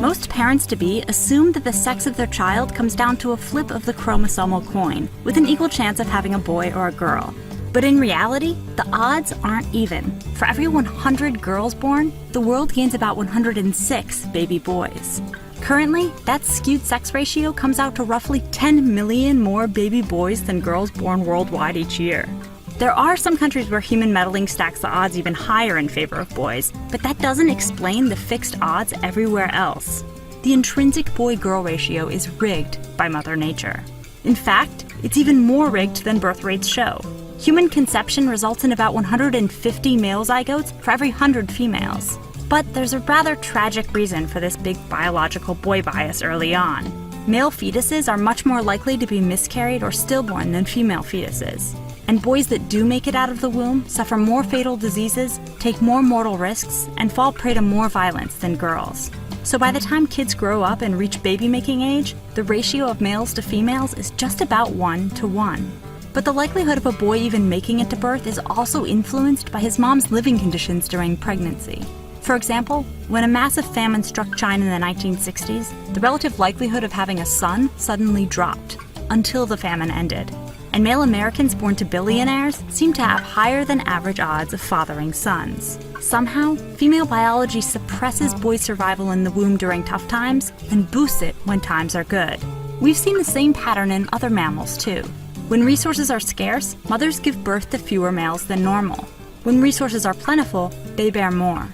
Most parents-to-be assume that the sex of their child comes down to a flip of the chromosomal coin, with an equal chance of having a boy or a girl. But in reality, the odds aren't even. For every 100 girls born, the world gains about 106 baby boys. Currently, that skewed sex ratio comes out to roughly 10 million more baby boys than girls born worldwide each year. There are some countries where human meddling stacks the odds even higher in favor of boys, but that doesn't explain the fixed odds everywhere else. The intrinsic boy-girl ratio is rigged by Mother Nature. In fact, it's even more rigged than birth rates show. Human conception results in about 150 male zygotes for every 100 females. But there's a rather tragic reason for this big biological boy bias early on. Male fetuses are much more likely to be miscarried or stillborn than female fetuses. And boys that do make it out of the womb suffer more fatal diseases, take more mortal risks, and fall prey to more violence than girls. So by the time kids grow up and reach baby-making age, the ratio of males to females is just about 1 to 1. But the likelihood of a boy even making it to birth is also influenced by his mom's living conditions during pregnancy. For example, when a massive famine struck China in the 1960s, the relative likelihood of having a son suddenly dropped, until the famine ended. And male Americans born to billionaires seem to have higher than average odds of fathering sons. Somehow, female biology suppresses boy survival in the womb during tough times and boosts it when times are good. We've seen the same pattern in other mammals too. When resources are scarce, mothers give birth to fewer males than normal. When resources are plentiful, they bear more.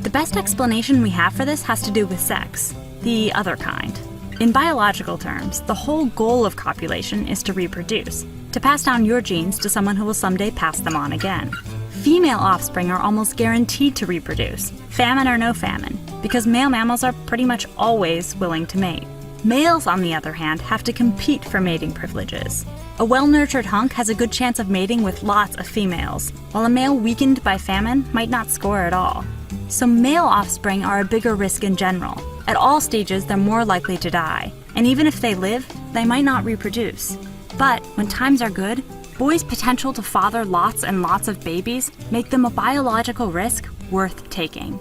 The best explanation we have for this has to do with sex, the other kind. In biological terms, the whole goal of copulation is to reproduce, to pass down your genes to someone who will someday pass them on again. Female offspring are almost guaranteed to reproduce, famine or no famine, because male mammals are pretty much always willing to mate. Males, on the other hand, have to compete for mating privileges. A well-nurtured hunk has a good chance of mating with lots of females, while a male weakened by famine might not score at all. So male offspring are a bigger risk in general. At all stages, they're more likely to die, and even if they live, they might not reproduce. But when times are good, boys' potential to father lots and lots of babies make them a biological risk worth taking.